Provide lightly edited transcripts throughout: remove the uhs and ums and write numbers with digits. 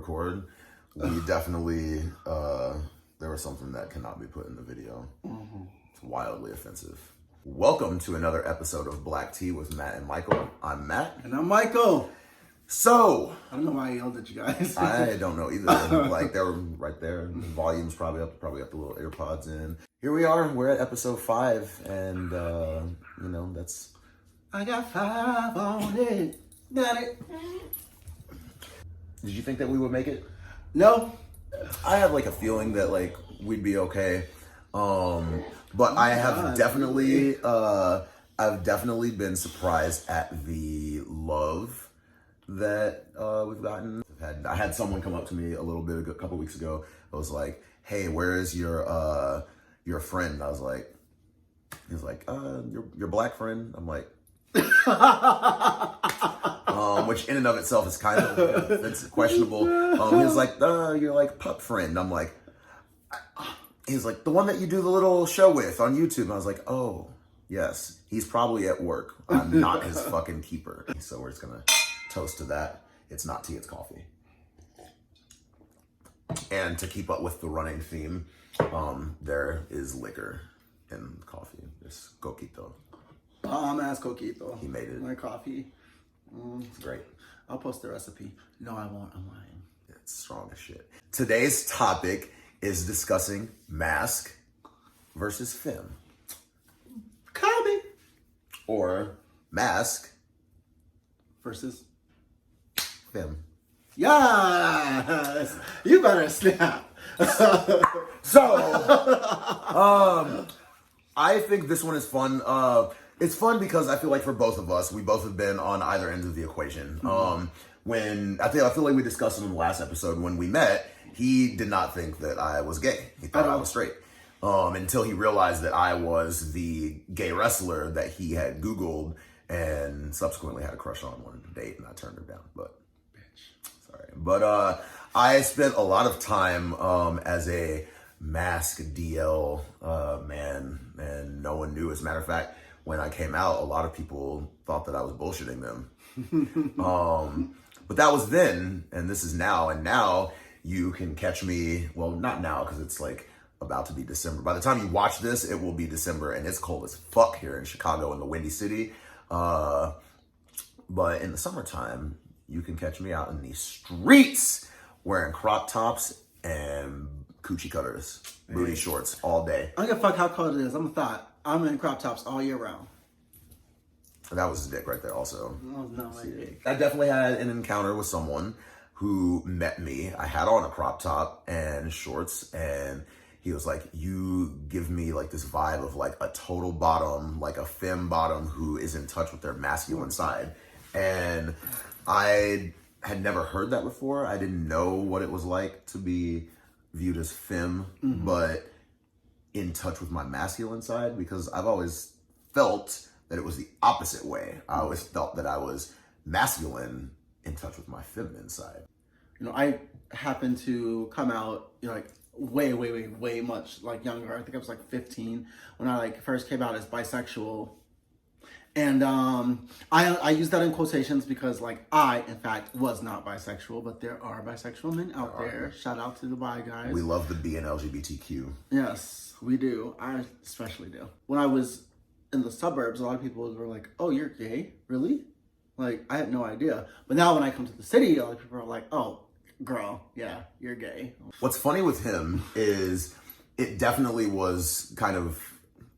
record, we definitely, there was something that cannot be put in the video. It's wildly offensive. Welcome to another episode of Black Tea with Matt and Michael. I'm Matt. And I'm Michael. So, I don't know why I yelled at you guys. I don't know either. Like, they were right there. The volume's probably up. Probably got the little AirPods in. Here we are. We're at episode 5. And, that's... I got 5 on it. Got it. Did you think that we would make it? No. I have, like, a feeling that, like, we'd be okay. But I have definitely, I've definitely been surprised at the love that we've gotten. I had someone come up to me a couple weeks ago. I was like, "Hey, where is your friend?" I was like, he was like, your black friend." I'm like, which in and of itself is kind of it's questionable. He was like, "You're like pup friend." I'm like, he's like, "The one that you do the little show with on YouTube." And I was like, "Oh, yes, he's probably at work. I'm not his fucking keeper." So we're just gonna toast to that. It's not tea, it's coffee. And to keep up with the running theme, there is liquor in the coffee. It's coquito. Bomb-ass coquito. He made it. My coffee. It's great. I'll post the recipe. No, I won't. I'm lying. It's strong as shit. Today's topic is discussing Masc versus Femme. Copy. Or Masc versus Femme. Yes! You better snap. I think this one is fun. It's fun because I feel like for both of us, we both have been on either end of the equation. When I feel like we discussed it in the last episode when we met, he did not think that I was gay. He thought I was straight. Until he realized that I was the gay wrestler that he had Googled and subsequently had a crush on, wanted to date, and I turned her down. But sorry. But I spent a lot of time as a Masc DL man, and no one knew. As a matter of fact, when I came out, a lot of people thought that I was bullshitting them. But that was then, and this is now. And now you can catch me, well, not now, because it's like about to be December. By the time you watch this, it will be December, and it's cold as fuck here in Chicago in the Windy City. But in the summertime, you can catch me out in the streets wearing crop tops and coochie cutters, booty shorts all day. I don't give a fuck how cold it is. I'm a thought. I'm in crop tops all year round. That was his dick right there also. That was not my dick. I definitely had an encounter with someone who met me. I had on a crop top and shorts, and he was like, "You give me like this vibe of like a total bottom, like a femme bottom who is in touch with their masculine side." And I had never heard that before. I didn't know what it was like to be viewed as femme, but in touch with my masculine side, because I've always felt that it was the opposite way. I always felt that I was masculine in touch with my feminine side. You know, I happened to come out, like way much like younger. I think I was like 15 when I like first came out as bisexual. And I use that in quotations because like I, in fact, was not bisexual, but there are bisexual men out there. Shout out to the bi guys. We love the B and LGBTQ. Yes, we do. I especially do. When I was in the suburbs, a lot of people were like, "Oh, you're gay? Really?" Like, I had no idea. But now when I come to the city, a lot of people are like, "Oh, girl, yeah, you're gay." What's funny with him is it definitely was kind of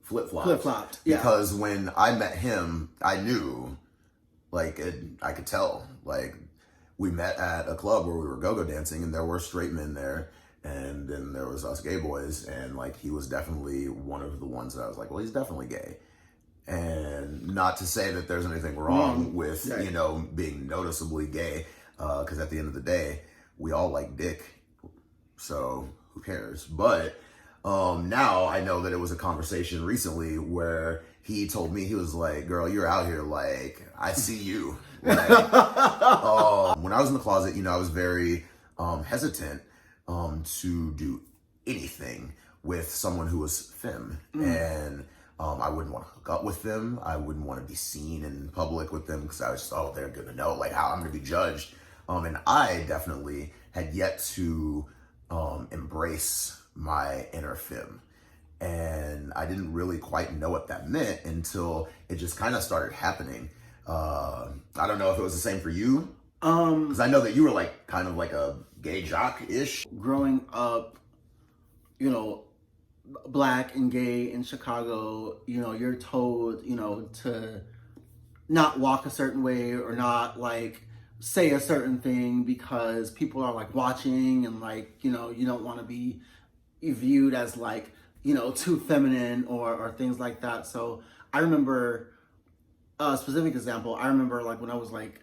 flip-flopped. Yeah. Because when I met him, I knew, like, I could tell. Like, we met at a club where we were go-go dancing, and there were straight men there, and then there was us gay boys, and, like, he was definitely one of the ones that I was like, well, he's definitely gay. And not to say that there's anything wrong with, being noticeably gay, because at the end of the day, we all like dick, so who cares? But now I know that it was a conversation recently where he told me, he was like, "Girl, you're out here, like, I see you." Like, when I was in the closet, I was very hesitant to do anything with someone who was femme. And I wouldn't want to hook up with them. I wouldn't want to be seen in public with them because I was just, they're going to know like how I'm going to be judged. And I definitely had yet to embrace my inner femme. And I didn't really quite know what that meant until it just kind of started happening. I don't know if it was the same for you. Because I know that you were like kind of like a gay jock-ish. Growing up, you know, Black and gay in Chicago, you know, you're told, you know, to not walk a certain way or not like say a certain thing because people are like watching, and like, you know, you don't want to be viewed as like, you know, too feminine or things like that. So I remember a specific example. I remember like when I was like,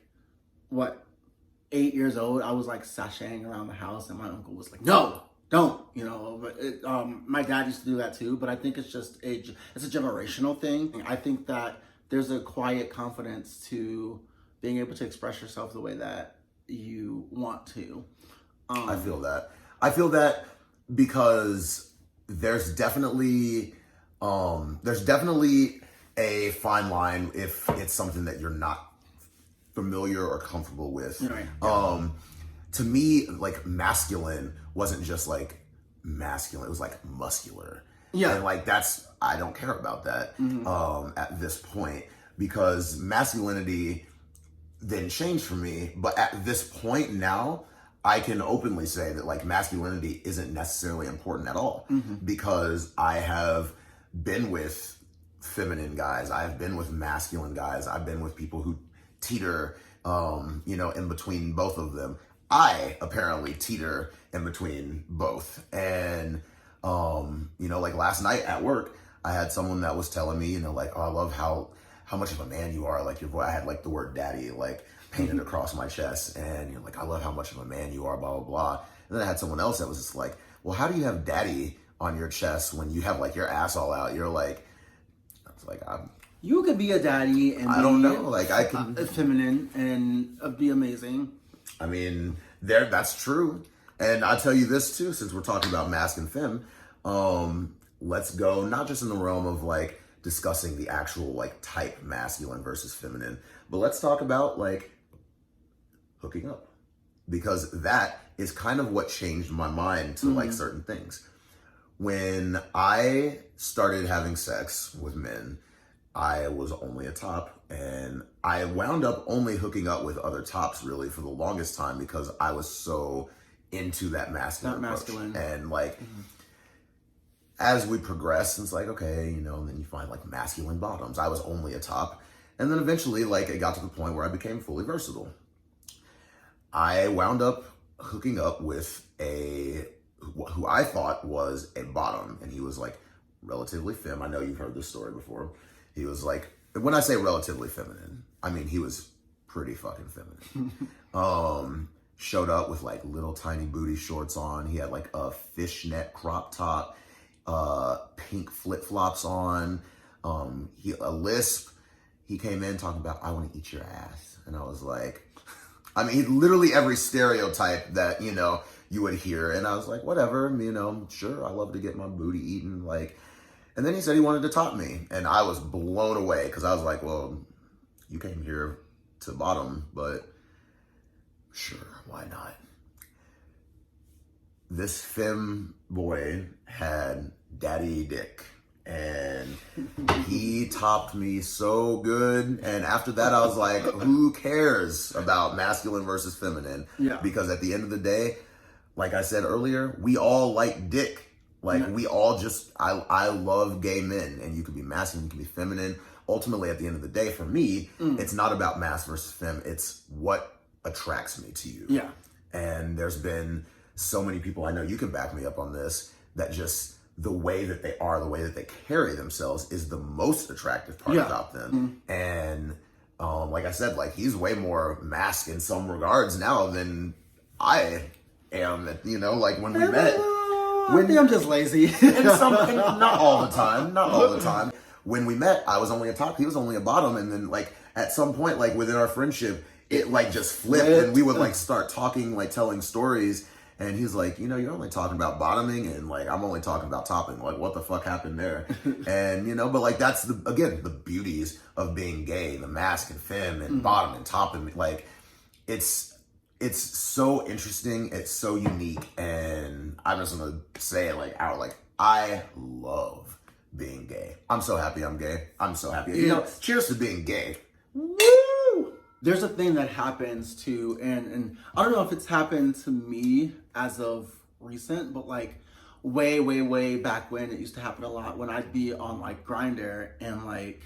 8 years old, I was like sashaying around the house, and my uncle was like, no, don't, you know. But my dad used to do that too. But I think it's just it's a generational thing. I think that there's a quiet confidence to being able to express yourself the way that you want to. I feel that. I feel that because there's definitely a fine line if it's something that you're not familiar or comfortable with. Right. To me, like masculine wasn't just like masculine; it was like muscular. Yeah. And like I don't care about that at this point, because masculinity then changed for me. But at this point now, I can openly say that like masculinity isn't necessarily important at all, because I have been with feminine guys, I have been with masculine guys, I've been with people who teeter, you know, in between both of them. I apparently teeter in between both. And, you know, like last night at work, I had someone that was telling me, you know, like, oh, I love how much of a man you are. Like your voice, I had like the word daddy, like painted across my chest. And you're like, I love how much of a man you are, blah, blah, blah. And then I had someone else that was just like, well, how do you have daddy on your chest when you have like your ass all out? You're like, I was like, you could be a daddy and I don't know, like I can feminine and be amazing. I mean, that's true. And I'll tell you this too, since we're talking about masc and femme, let's go not just in the realm of like discussing the actual like type masculine versus feminine, but let's talk about like hooking up, because that is kind of what changed my mind to like certain things. When I started having sex with men, I was only a top, and I wound up only hooking up with other tops really for the longest time because I was so into that masculine approach. And like, as we progressed, it's like, okay, you know, and then you find like masculine bottoms. I was only a top. And then eventually, like, it got to the point where I became fully versatile. I wound up hooking up with who I thought was a bottom, and he was like relatively femme. I know you've heard this story before. He was like, when I say relatively feminine, I mean he was pretty fucking feminine. Showed up with like little tiny booty shorts on. He had like a fishnet crop top, pink flip-flops on, a lisp. He came in talking about, I want to eat your ass. And I was like, I mean, literally every stereotype that, you know, you would hear. And I was like, whatever, you know, sure, I love to get my booty eaten. Like, and then he said he wanted to top me. And I was blown away because I was like, well, you came here to bottom, but sure, why not? This femme boy had daddy dick, and he topped me so good. And after that, I was like, who cares about masculine versus feminine? Yeah. Because at the end of the day, like I said earlier, we all like dick. Like, we all just, I love gay men, and you can be masculine, you can be feminine. Ultimately, at the end of the day, for me, it's not about masc versus femme. It's what attracts me to you. Yeah. And there's been so many people, I know you can back me up on this, that just the way that they are, the way that they carry themselves is the most attractive part about them. And like I said, like he's way more masc in some regards now than I am, you know, like when we met. I think I'm just lazy. Not all the time. When we met, I was only a top, he was only a bottom. And then like at some point, like within our friendship, it like just flipped and we would like start talking, like telling stories. And he's like, you know, you're only talking about bottoming, and like, I'm only talking about topping. Like, what the fuck happened there? And, you know, but like, that's again, the beauties of being gay, the masc and femme and bottom and topping. Like, it's it's so interesting. It's so unique, and I'm just gonna say it like out. Like I love being gay. I'm so happy I'm gay. I'm so happy. You know, cheers to being gay. Woo! There's a thing that happens to, and I don't know if it's happened to me as of recent, but like way back when, it used to happen a lot when I'd be on like Grindr and like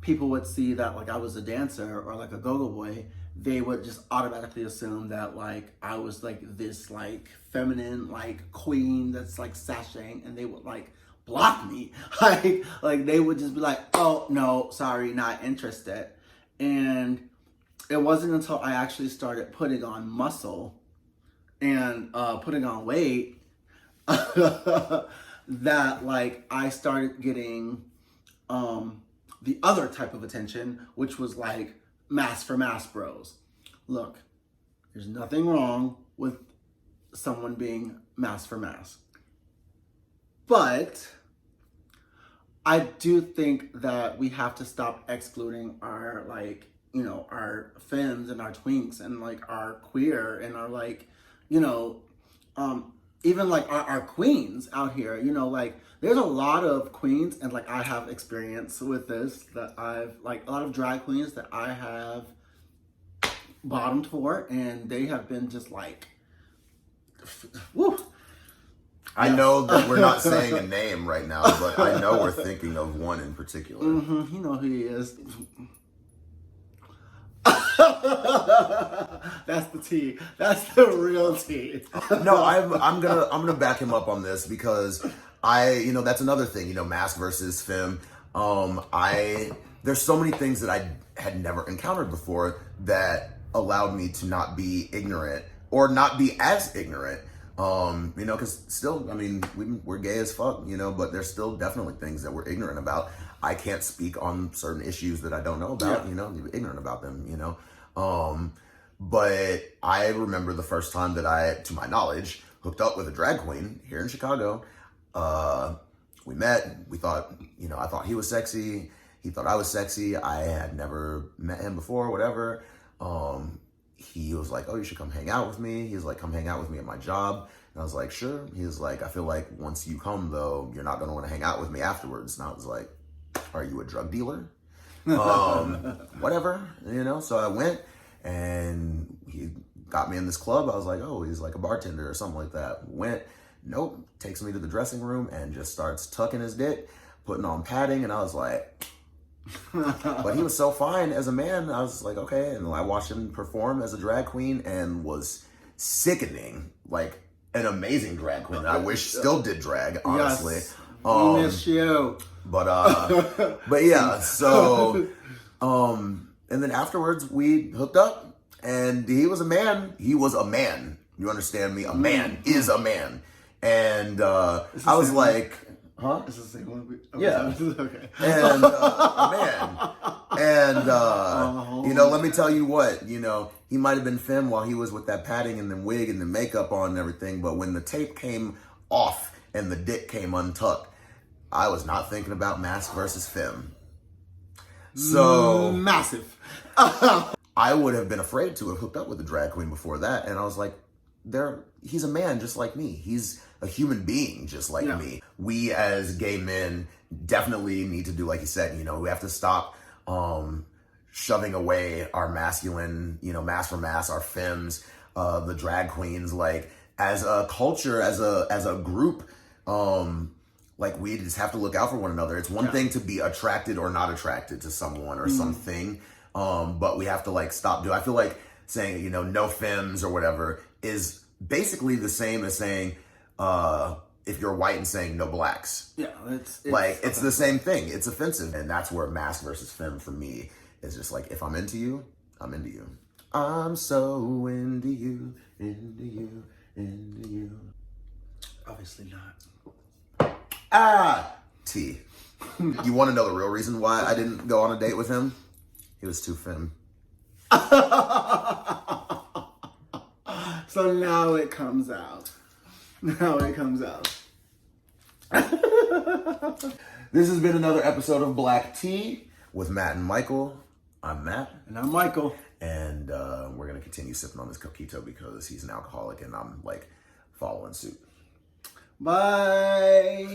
people would see that like I was a dancer or like a go-go boy. They would just automatically assume that like I was like this like feminine like queen that's like sashaying, and they would like block me. like they would just be like, oh no, sorry, not interested. And it wasn't until I actually started putting on muscle and putting on weight that like I started getting the other type of attention, which was like Masc for Masc bros. Look, there's nothing wrong with someone being Masc for Masc, but I do think that we have to stop excluding our like, you know, our femmes and our twinks and like our queer and our like, you know, even like our queens out here, you know, like there's a lot of queens, and like I have experience with this, that I've like a lot of drag queens that I have bottomed for, and they have been just like, woo. I know that we're not saying a name right now, but I know we're thinking of one in particular. Mm-hmm. You know who he is. That's the tea. That's the real tea. No, I'm gonna back him up on this, because that's another thing, Masc versus femme. There's so many things that I had never encountered before that allowed me to not be ignorant, or not be as ignorant. Because still, I mean, we're gay as fuck, but there's still definitely things that we're ignorant about. I can't speak on certain issues that I don't know about, you're ignorant about them, but I remember the first time that I, to my knowledge, hooked up with a drag queen here in Chicago. We met, we thought, I thought he was sexy. He thought I was sexy. I had never met him before, whatever. He was like, oh, you should come hang out with me. He was like, come hang out with me at my job. And I was like, sure. He was like, I feel like once you come, though, you're not going to want to hang out with me afterwards. And I was like, are you a drug dealer? Whatever, So I went, and he got me in this club. I was like, oh, he's like a bartender or something like that. Went, nope, takes me to the dressing room and just starts tucking his dick, putting on padding. And I was like, but he was so fine as a man. I was like, okay. And I watched him perform as a drag queen and was sickening, like an amazing drag queen. I wish still did drag, honestly. Yes, we miss you. But yeah, so, and then afterwards we hooked up, and he was a man. He was a man. You understand me? A man is a man. And I was like, huh? It's the same one. Yeah. Okay. And man, and let me tell you what, he might have been femme while he was with that padding and the wig and the makeup on and everything, but when the tape came off and the dick came untucked, I was not thinking about Masc versus femme. So massive. I would have been afraid to have hooked up with a drag queen before that, and I was like, he's a man just like me. He's a human being just like me. We as gay men definitely need to do, like you said, we have to stop shoving away our masculine, Masc for Masc, our femmes, the drag queens, like as a culture, as a group, like we just have to look out for one another. It's one thing to be attracted or not attracted to someone or something, but we have to like stop I feel like saying, no femmes or whatever is basically the same as saying, if you're white and saying no blacks. Yeah, it's the same thing. It's offensive. And that's where Masc versus femme for me is just like, if I'm into you, I'm into you. I'm so into you, into you, into you. Obviously not. T. You want to know the real reason why I didn't go on a date with him? He was too femme. So now it comes out. This has been another episode of Black Tea with Matt and Michael. I'm Matt. And I'm Michael. And we're going to continue sipping on this coquito because he's an alcoholic and I'm like following suit. Bye.